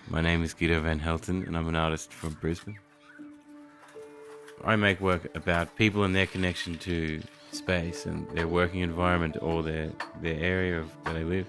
My name is Guido van Helten and I'm an artist from Brisbane. I make work about people and their connection to space and their working environment or their area of where they live.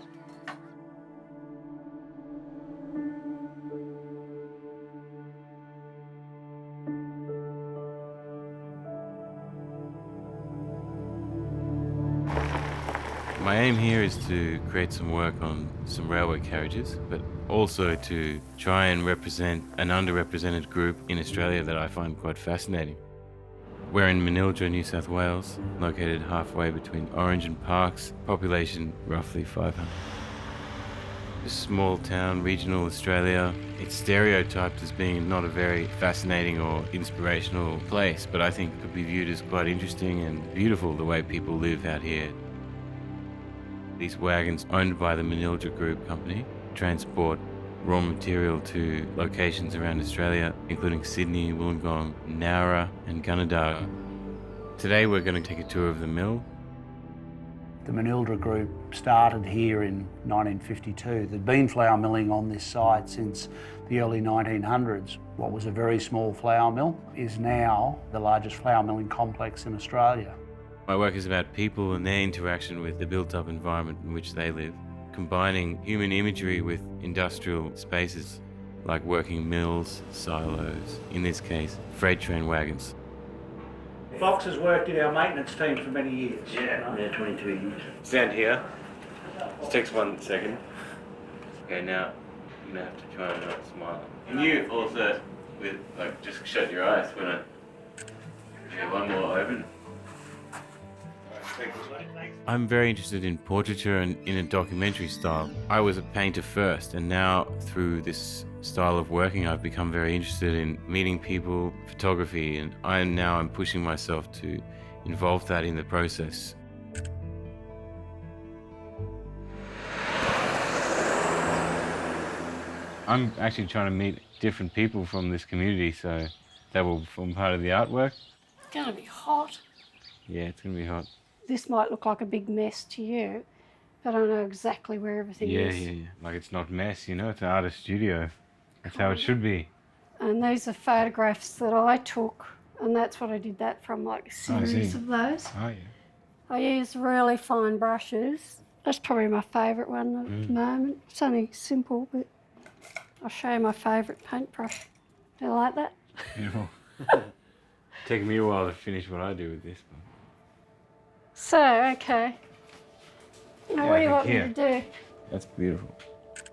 My aim here is to create some work on some railway carriages, but also to try and represent an underrepresented group in Australia that I find quite fascinating. We're in Manildra, New South Wales, located halfway between Orange and Parkes, population roughly 500. A small town, regional Australia. It's stereotyped as being not a very fascinating or inspirational place, but I think it could be viewed as quite interesting and beautiful the way people live out here. These wagons, owned by the Manildra Group company, transport raw material to locations around Australia, including Sydney, Wollongong, Nowra and Gunnedah. Today we're going to take a tour of the mill. The Manildra Group started here in 1952. There'd been flour milling on this site since the early 1900s. What was a very small flour mill is now the largest flour milling complex in Australia. My work is about people and their interaction with the built-up environment in which they live, combining human imagery with industrial spaces like working mills, silos, in this case, freight train wagons. Fox has worked in our maintenance team for many years. Yeah, 22 years. Stand here. This takes 1 second. Okay, now you're gonna have to try and not smile. Can you also, just shut your eyes when I do one more open? I'm very interested in portraiture and in a documentary style. I was a painter first, and now through this style of working I've become very interested in meeting people, photography, and I'm pushing myself to involve that in the process. I'm actually trying to meet different people from this community, so that will form part of the artwork. It's going to be hot. Yeah, it's going to be hot. This might look like a big mess to you, but I know exactly where everything is. Yeah. Like it's not mess, it's an artist studio. That's how it should be. And these are photographs that I took, and that's what I did that from, like a series of those. Oh, yeah. I use really fine brushes. That's probably my favourite one at the moment. It's only simple, but I'll show you my favourite paintbrush. Do you like that? Beautiful. Taking me a while to finish what I do with this one. So, okay. Now, what do you want me to do? That's beautiful.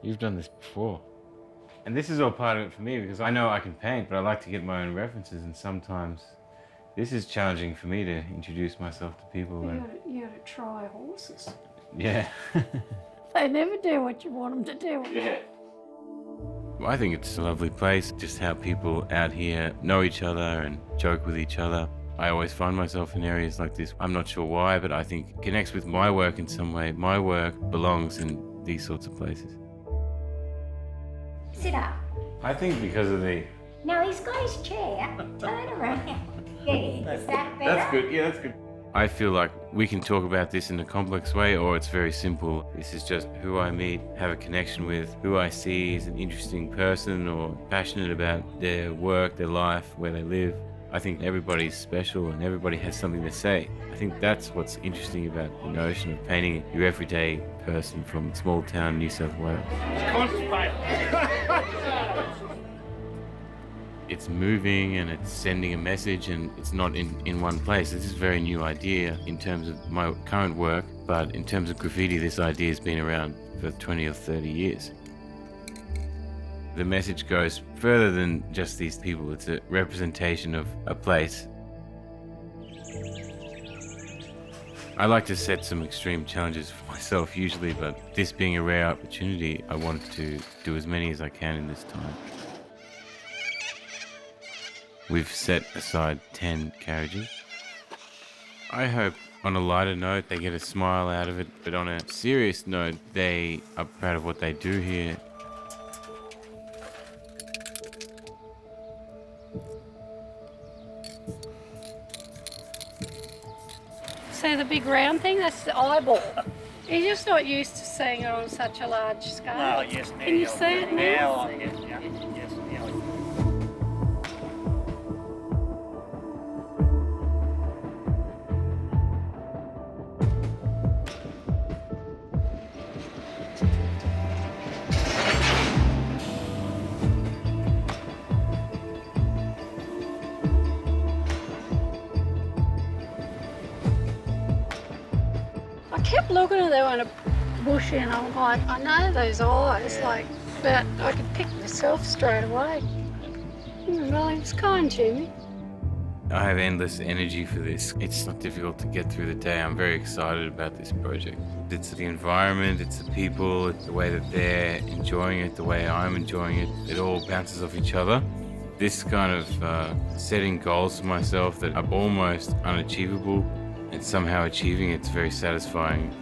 You've done this before. And this is all part of it for me because I know I can paint, but I like to get my own references, and sometimes this is challenging for me to introduce myself to people. You gotta try horses. Yeah. They never do what you want them to do. Yeah. I think it's a lovely place, just how people out here know each other and joke with each other. I always find myself in areas like this. I'm not sure why, but I think it connects with my work in some way. My work belongs in these sorts of places. Sit up. I think because of the... No, he's got his chair. Turn around. Yeah, is that better? That's good, yeah, that's good. I feel like we can talk about this in a complex way, or it's very simple. This is just who I meet, have a connection with, who I see as an interesting person or passionate about their work, their life, where they live. I think everybody's special and everybody has something to say. I think that's what's interesting about the notion of painting your everyday person from small town New South Wales. It's moving and it's sending a message, and it's not in one place. This is a very new idea in terms of my current work, but in terms of graffiti, this idea has been around for 20 or 30 years. The message goes further than just these people. It's a representation of a place. I like to set some extreme challenges for myself usually, but this being a rare opportunity, I want to do as many as I can in this time. We've set aside 10 carriages. I hope on a lighter note they get a smile out of it, but on a serious note they are proud of what they do here. See the big round thing? That's the eyeball. You're just not used to seeing it on such a large scale. Oh, yes, now. Can you see it now? Now, yes, now. I kept looking at that one a bush and I'm like, I know those eyes, like, but I could pick myself straight away. Well, he was kind to me. I have endless energy for this. It's not difficult to get through the day. I'm very excited about this project. It's the environment, it's the people, it's the way that they're enjoying it, the way I'm enjoying it. It all bounces off each other. This kind of setting goals for myself that are almost unachievable and somehow achieving it's very satisfying.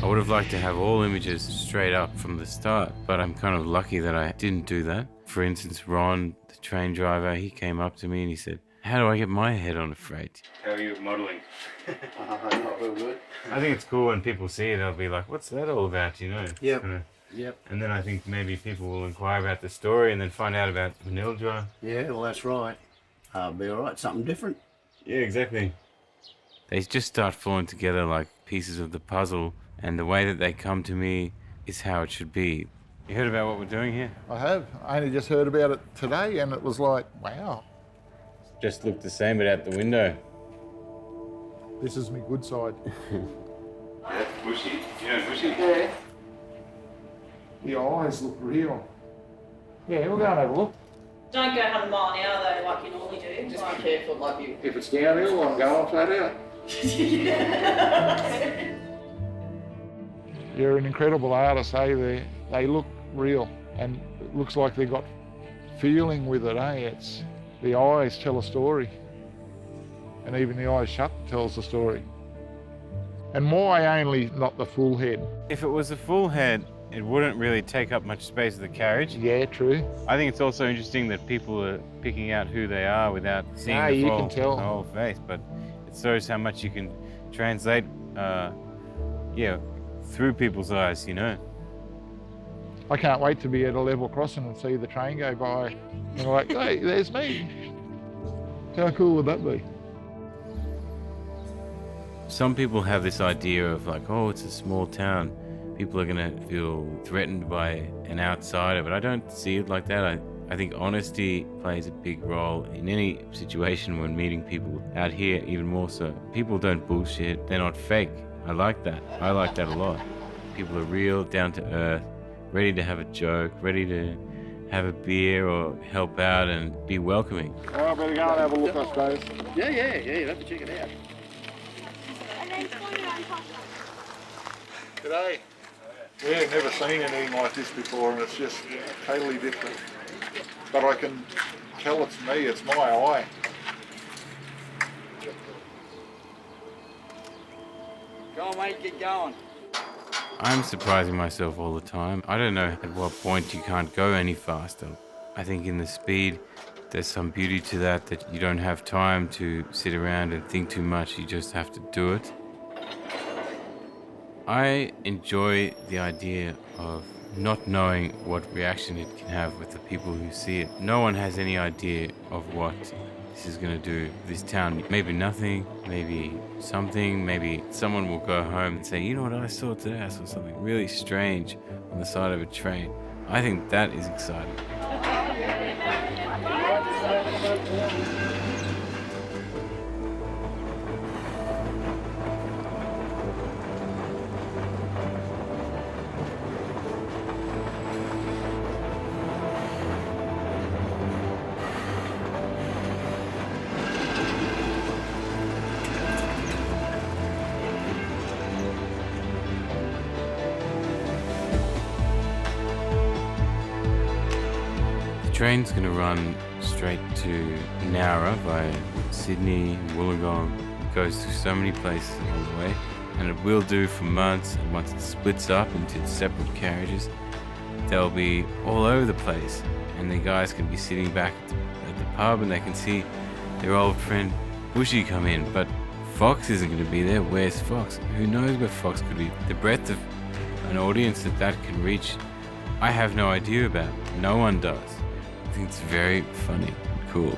I would have liked to have all images straight up from the start, but I'm kind of lucky that I didn't do that. For instance, Ron, the train driver, he came up to me and he said, "How do I get my head on a freight?" How are you at modelling? Not real good. I think it's cool when people see it, they'll be like, "What's that all about?" You know? Yep. Yep. And then I think maybe people will inquire about the story and then find out about Manildra. Yeah, well, that's right. Be all right. Something different. Yeah, exactly. They just start falling together like pieces of the puzzle, and the way that they come to me is how it should be. You heard about what we're doing here? I have. I only just heard about it today and it was like, wow, Just looked the same, but out the window. this is my good side. That's bushy. You know bushy? Yeah. The eyes look real. Yeah, we'll go and have a look. Don't go 100 mile an hour though, like you normally do. Just Like, be careful, like you. If it's downhill, I'm going flat out. You're an incredible artist, eh? They look real and it looks like they've got feeling with it, eh? It's, the eyes tell a story. And even the eyes shut tells the story. And why only not the full head? If it was a full head, it wouldn't really take up much space of the carriage. Yeah, true. I think it's also interesting that people are picking out who they are without seeing No, the, you full, can tell. the whole face, but it shows how much you can translate, through people's eyes, you know. I can't wait to be at a level crossing and see the train go by. And like, hey, there's me. How cool would that be? Some people have this idea of like, oh, it's a small town. People are gonna feel threatened by an outsider, but I don't see it like that. I think honesty plays a big role in any situation when meeting people. Out here, even more so. People don't bullshit. They're not fake. I like that. I like that a lot. People are real, down to earth, ready to have a joke, ready to have a beer or help out and be welcoming. Well, I better go and have a look, I suppose. Yeah, you have to check it out. G'day. Yeah, never seen anything like this before and it's just totally different. But I can tell it's me, it's my eye. Go on, mate, get going. I'm surprising myself all the time. I don't know at what point you can't go any faster. I think in the speed, there's some beauty to that you don't have time to sit around and think too much. You just have to do it. I enjoy the idea of not knowing what reaction it can have with the people who see it. No one has any idea of what this is going to do to this town. Maybe nothing, maybe something, maybe someone will go home and say, you know what I saw today? I saw something really strange on the side of a train. I think that is exciting. train's going to run straight to Nowra via Sydney, Wollongong. It goes through so many places along the way, and it will do for months. And once it splits up into separate carriages, they'll be all over the place, and the guys can be sitting back at the pub and they can see their old friend Bushy come in, but Fox isn't going to be there. Where's Fox? Who knows where Fox could be? The breadth of an audience that can reach, I have no idea about. No one does. I think it's very funny and cool.